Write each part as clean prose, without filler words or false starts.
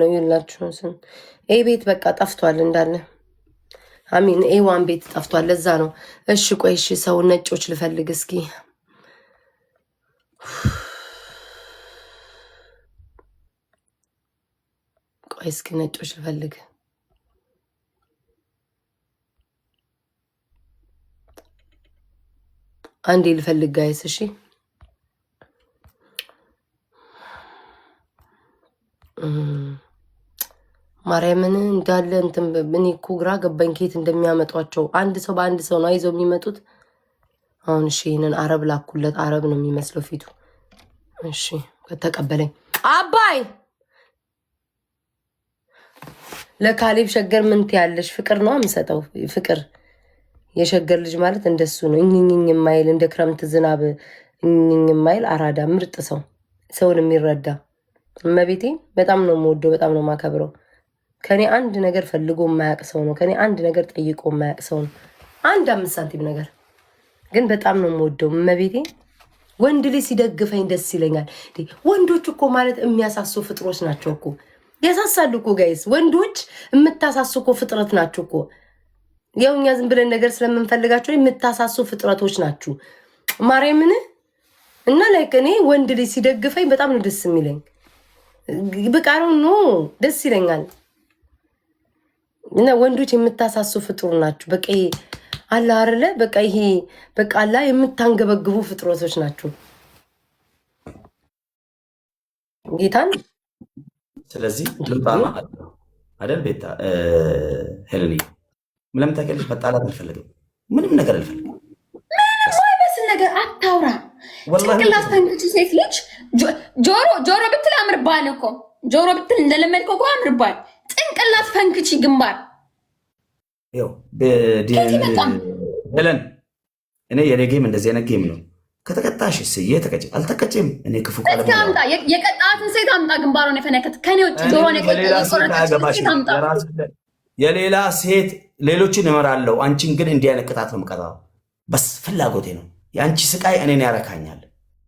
ነው ይላችሁ ስን ኤ ቤት በቃ ጠፍቷል እንዳለ አሚን ኤዋን ቤት ጠፍቷል። ለዛ ነው። እሺ ቆይ እሺ ሰው ነጮች ልፈልግ እስኪ ቆይ እስኪ ነጮች ልፈልግ አንዴ ልፈልግ ጋይስ እሺ ማርያምን እንዳለ እንትን ምን እኮ ግራ ገባኝ ከየት እንደሚያመጧቸው አንድ ሰው በአንድ ሰው ነው ይዘው የሚመጡት አሁን እሺ ይሄንን አረብ ላኩለት አረብ ነው የሚመስለው ፊቱ እሺ ከተቀበለኝ አባይ ለካሊብ ሸገር ምን ትያለሽ ፍቅር ነው የምሰጠው ፍቅር የሸገር ልጅ ማለት እንደሱ ነው እኝኝኝ የማይል እንደ ክረምት ዝናብ እኝኝኝ የማይል አራዳ ምርጥ ሰው ሰውን የሚረዳ እመቤቴ በጣም ነው የምወደው በጣም ነው የማከብረው ከኔ አንድ ነገር ፈልጎ የማያውቅ ሰው ነው ከኔ አንድ ነገር ጠይቆ የማያውቅ ሰው ነው አንድ 5 ሳንቲም ነገር ግን በጣም ነው የምወደው እመቤቴ ወንድ ልጅ ሲደግፈኝ ደስ ይለኛል ወንዶች እኮ ማለት የሚያሳሱ ፍጥሮች ናቸው እኮ ያሳሳሉ እኮ ጋይስ ወንዶች የምታሳሱ እኮ ፍጥረት ናቸው እኮ ያውኛ ዝም ብለን ነገር ስለምንፈልጋቸው የምታሳሱ ፍጥረቶች ናችሁ ማርያምን እና ላይክ እኔ ወንድ ልጅ ሲደግፈኝ በጣም ነው ደስ የሚለኝ በቃ ነው ደስ ይለኛል እና ወንዶች የምታሳሱ ፍጥሩ ናችሁ በቃ አላ አይደለ በቃ ይሄ በቃ አላ የምታንገበግቡ ፍጥረቶች ናችሁ ጌታን ስለዚህ ልጣና አይደል ቤታ ሄለኒ ምንም ታከለሽ መጣላት አልፈልግም ምንም ነገር አልፈልግም ምንም ነገር አታውራ ጭንቅላት ፈንክች ሴት ልጅ ጆሮ ብትል አምርባል እኮ ጆሮ ብትል እንደለመድከው እኮ አምርባል ጭንቅላት ፈንክች ግንባር ይኸው ሄለን እኔ የኔ ጌም እንደዚህ አይነት ጌም ነው ከተቀጣሽ ስዬ ተቀጭ አልተቀጭም እኔ ክፉ ቃል አምጣ የቀጣትን ሴት አምጣ ግንባሩን የፈነከት ከኔ ውጭ ጆሮን የቆረጠች የሌላ ሴት ሌሎችን እመራለሁ አንቺን ግን እንዲህ አይነት ቅጣት ነው የምቀጣው በስ ፍላጎቴ ነው የአንቺ ስቃይ እኔን ያረካኛል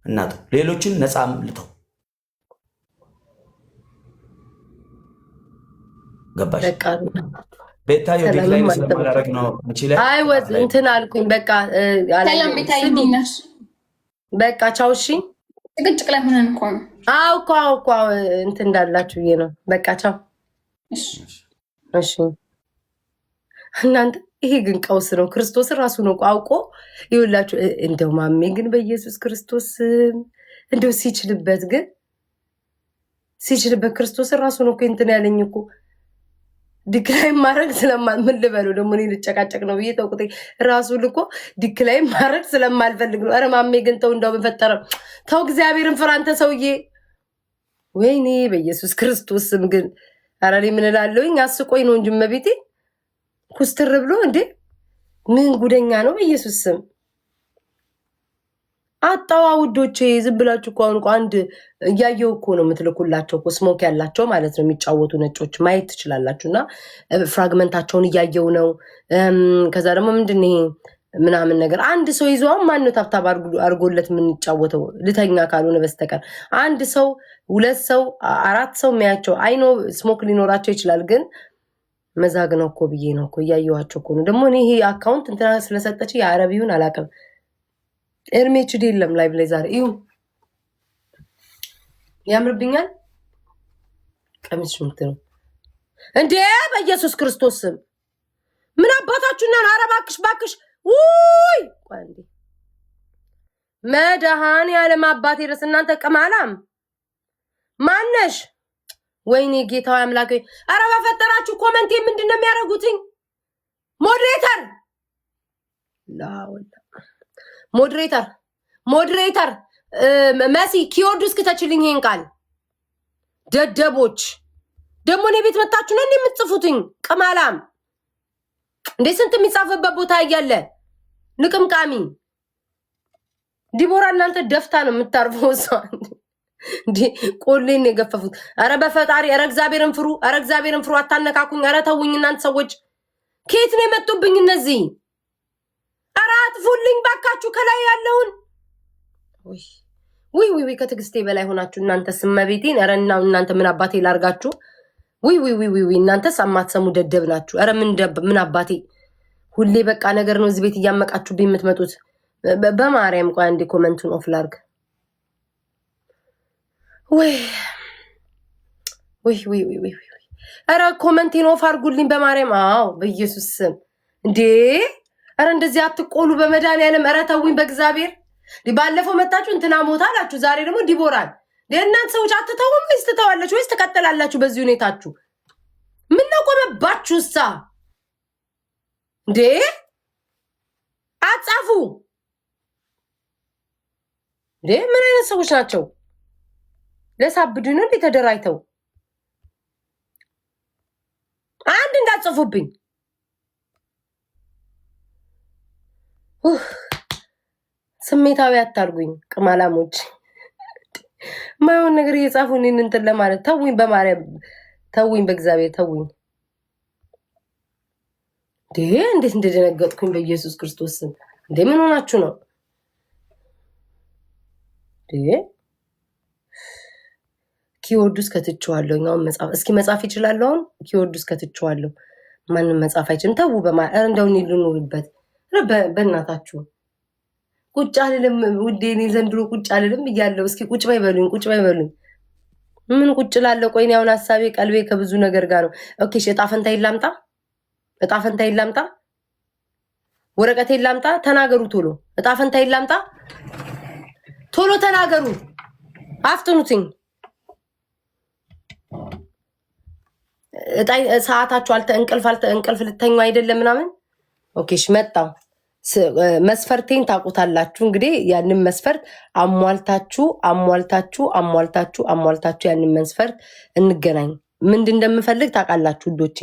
እናቱ ሌሎችን ነፃም ልተው ገባሽ ቤታዮ ዲክላይን ስለማላረግ ነው አንቺ ላይ አይወዝ እንትን አልኩኝ በቃ ሰላም ቤታዮ እንዲነሽ በቃ ቻው እሺ ጭቅጭቅ ላይ ሆነን እኮ ነው አውቋ እንትን እንዳላችሁ ይሄ ነው በቃ ቻው እሺ እናንተ ይሄ ግን ቀውስ ነው ክርስቶስ ራሱ ነው አውቆ ይውላችሁ እንደው ማሜ ግን በኢየሱስ ክርስቶስ እንደው ሲችልበት ክርስቶስ ራሱ ነው እንትን ያለኝ እኮ ዲክላይን ማድረግ ምን ልበለው ደግሞ እኔ ልጨቃጨቅ ነው ብዬ ተውቁት ራሱ ልኮ ዲክላይን ማድረግ ስለማልፈልግ ነው ኧረ ማሜ ግን ተው እንደው በፈጠረ ተው እግዚአብሔርን ፍራ አንተ ሰውዬ ወይኔ በኢየሱስ ክርስቶስም ግን ኧረ እኔ ምን እላለሁኝ አስቆኝ ነው እንጂ መቤቴ ኩስትር ብሎ እንዴ ምን ጉደኛ ነው በኢየሱስ ስም አጣዋ ውዶቼ ዝም ብላችሁ እኮ አሁን አንድ እያየው እኮ ነው የምትልኩላቸው እኮ ስሞክ ያላቸው ማለት ነው የሚጫወቱ ነጮች ማየት ትችላላችሁና ፍራግመንታቸውን እያየው ነው ከዛ ደግሞ ምንድን ይሄ ምናምን ነገር አንድ ሰው ይዟው ማን ነው ታብታብ አርጎለት የምንጫወተው ልተኛ ካልሆነ በስተቀር አንድ ሰው 2 ሰው 4 ሰው የሚያቸው አይኖ ስሞክ ሊኖራቸው ይችላል ግን መዛግ ነው እኮ ብዬ ነው እኮ እያየዋቸው እኮ ነው ደግሞ እኔ ይሄ አካውንት እንትና ስለሰጠች የአረቢውን አላውቅም ኤርሜች ዲለም ላይቭ ላይ ዛሬ ይሁን ያምርብኛል ቀሚስ ሽምትሩ እንዴ በኢየሱስ ክርስቶስ ስም ምን አባታችሁና አረባክሽ ውይ ቆንዴ መድሃን ያለም አባቴ ድረስ እናንተ ቀማላም ማነሽ ወይኔ ጌታው አምላክ አረ በፈጠራችሁ ኮሜንት ምንድነው የሚያደርጉትኝ ሞዴሬተር ላውላ ሞዴሬተር መሲ ኪወርድ እስክተችልኝ ይሄን ቃል ደደቦች ደግሞ እኔ ቤት መጣችሁ ነው የምትጽፉትኝ ቀማላም እንዴ ስንት የሚጻፍበት ቦታ እያለ ንቅምቃሚ ዲቦራ እናንተ ደፍታ ነው የምታርፈው ሰው እንዴ ቆሌን የገፈፉት አረ በፈጣሪ አረ እግዚአብሔርን ፍሩ አታነካኩኝ አረ ተውኝ እናንተ ሰዎች ከየት ነው የመጡብኝ እነዚህ አረ አጥፉልኝ ባካችሁ ከላይ ያለውን ወይ ከትግስቴ በላይ ሆናችሁ እናንተ ስመቤቴን አረ እናንተ ምን አባቴ ላርጋችሁ ውይ እናንተስ አማትሰሙ ደደብ ናችሁ። ኧረ ምን አባቴ ሁሌ በቃ ነገር ነው እዚህ ቤት እያመቃችሁብኝ የምትመጡት። በማርያም ቆይ አንዴ ኮመንቱን ኦፍ ላርግ። ወይ ኧረ ኮመንቴን ኦፍ አርጉልኝ በማርያም። አዎ በኢየሱስ ስም እንዴ! ኧረ እንደዚህ አትቆሉ በመድኃኒዓለም። ኧረ ተውኝ በእግዚአብሔር። ባለፈው መጣችሁ እንትና ሞታ አላችሁ፣ ዛሬ ደግሞ ዲቦራል። እናንተ ሰዎች አትተውም ወይስ ትተዋላችሁ ወይስ ትቀጥላላችሁ በዚህ ሁኔታችሁ? ምን ነው ቆመባችሁሳ እንዴ? አጻፉ እንዴ! ምን አይነት ሰዎች ናቸው? ለሳብዱን እንዴ ተደራይተው አንድ እንዳጽፉብኝ። ስሜታዊ አታርጉኝ ቅማላሞች። ማይሆን ነገር እየጻፉ እኔን እንትን ለማለት ተውኝ፣ በማርያም ተውኝ፣ በእግዚአብሔር ተውኝ። እንዴት እንደደነገጥኩኝ በኢየሱስ ክርስቶስ ስም። እንዴ ምን ሆናችሁ ነው? ኪወርዱስ ከትቼዋለሁ። አሁን መጻፍ እስኪ መጻፍ ይችላለሁ። አሁን ኪወርዱስ ከትቼዋለሁ። ማንም መጻፍ አይችልም። ተው በማርያም እንደውን ልኑርበት። በእናታችሁ ቁጭ አልልም ውዴ፣ እኔ ዘንድሮ ቁጭ አልልም እያለሁ። እስኪ ቁጭ በይ በሉኝ፣ ቁጭ በይ በሉኝ። ምን ቁጭ ላለው? ቆይ እኔ አሁን ሀሳቤ ቀልቤ ከብዙ ነገር ጋር ነው። ኦኬ እሺ፣ እጣ ፈንታዬን ላምጣ፣ እጣ ፈንታዬን ላምጣ፣ ወረቀቴን ላምጣ። ተናገሩ ቶሎ። እጣ ፈንታዬን ላምጣ፣ ቶሎ ተናገሩ። አፍጥኑትኝ። ሰዓታችሁ እንቅልፍ ልተኙ አይደለም ምናምን። ኦኬ እሺ፣ መጣሁ። መስፈርቴን ታውቁታላችሁ እንግዲህ። ያንን መስፈርት አሟልታችሁ ያንን መስፈርት እንገናኝ። ምንድን እንደምፈልግ ታውቃላችሁ ውዶቼ።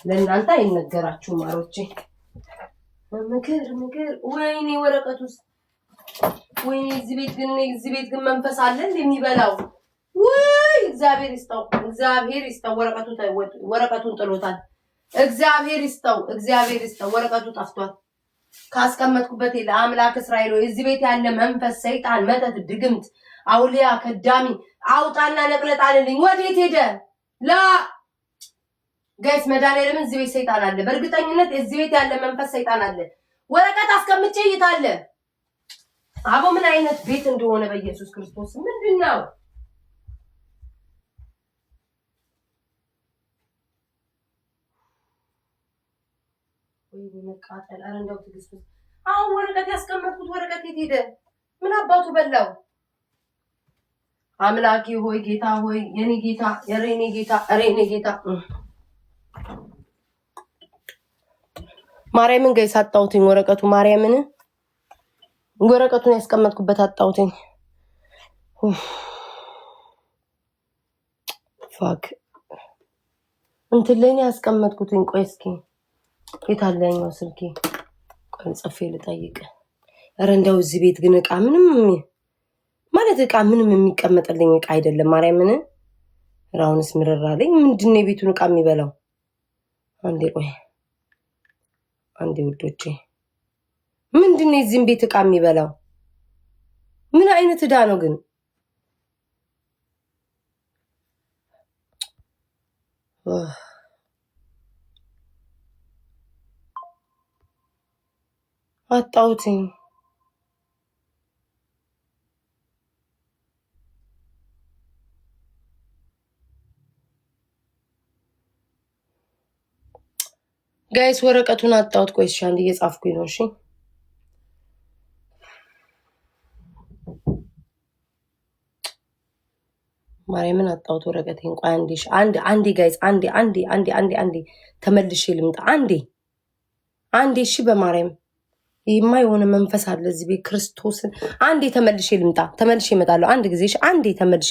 ለእናንተ አይነገራችሁ ማሮቼ። ምክር ወይኔ ወረቀት ውስጥ ወይኔ። እዚህ ቤት ግን መንፈስ አለ እንደሚበላው። ወይ እግዚአብሔር ይስጠው። ወረቀቱን ጥሎታል። እግዚአብሔር ይስጠው። ወረቀቱ ጠፍቷል። ካስቀመጥኩበት ለአምላክ እስራኤል እዚህ ቤት ያለ መንፈስ፣ ሰይጣን፣ መተት፣ ድግምት፣ አውሊያ፣ ከዳሚ አውጣና ነቅለጣልልኝ። ወዴት ሄደ? ጋይስ መድኃኒዓለም እዚህ ቤት ሰይጣን አለ። በእርግጠኝነት እዚህ ቤት ያለ መንፈስ ሰይጣን አለ። ወረቀት አስቀምጬ ይታለ። አቦ ምን አይነት ቤት እንደሆነ በኢየሱስ ክርስቶስ ምንድነው? ወይ መቃጠል። ኧረ እንደው ትግስት። አሁን ወረቀት ያስቀመጥኩት ወረቀት የት ሄደ? ምን አባቱ በላው? አምላኬ ሆይ፣ ጌታ ሆይ፣ የኔ ጌታ፣ የኔ ጌታ ማርያምን ጋይስ አጣሁትኝ። ወረቀቱን ያስቀመጥኩበት አጣሁትኝ። ፋክ እንትን ላይ ነው ያስቀመጥኩትኝ። ቆይ እስኪ የታለኛው ስልኬ? ቆይ ጽፌ ልጠይቅ። ኧረ እንደው እዚህ ቤት ግን እቃ ምንም የሚቀመጥልኝ እቃ አይደለም። ማርያምን ራውንስ ምርራለኝ። ምንድን ነው የቤቱን እቃ የሚበላው? አንዴ ውዶቼ፣ ምንድን ነው የዚህን ቤት እቃ የሚበላው? ምን አይነት ዕዳ ነው ግን? አጣሁትኝ። ጋይስ ወረቀቱን አጣሁት። ቆይ እሺ፣ አንድ እየጻፍኩኝ ነው። እሺ ማርያምን አጣሁት ወረቀቴን። ቆይ አንዴ ጋይስ፣ አንዴ ተመልሼ ልምጣ። አንዴ እሺ፣ በማርያም ይህማ የሆነ መንፈስ አለ እዚህ ቤት ክርስቶስን። አንዴ ተመልሼ ልምጣ። ተመልሼ እመጣለሁ። አንድ ጊዜ አንዴ ተመልሼ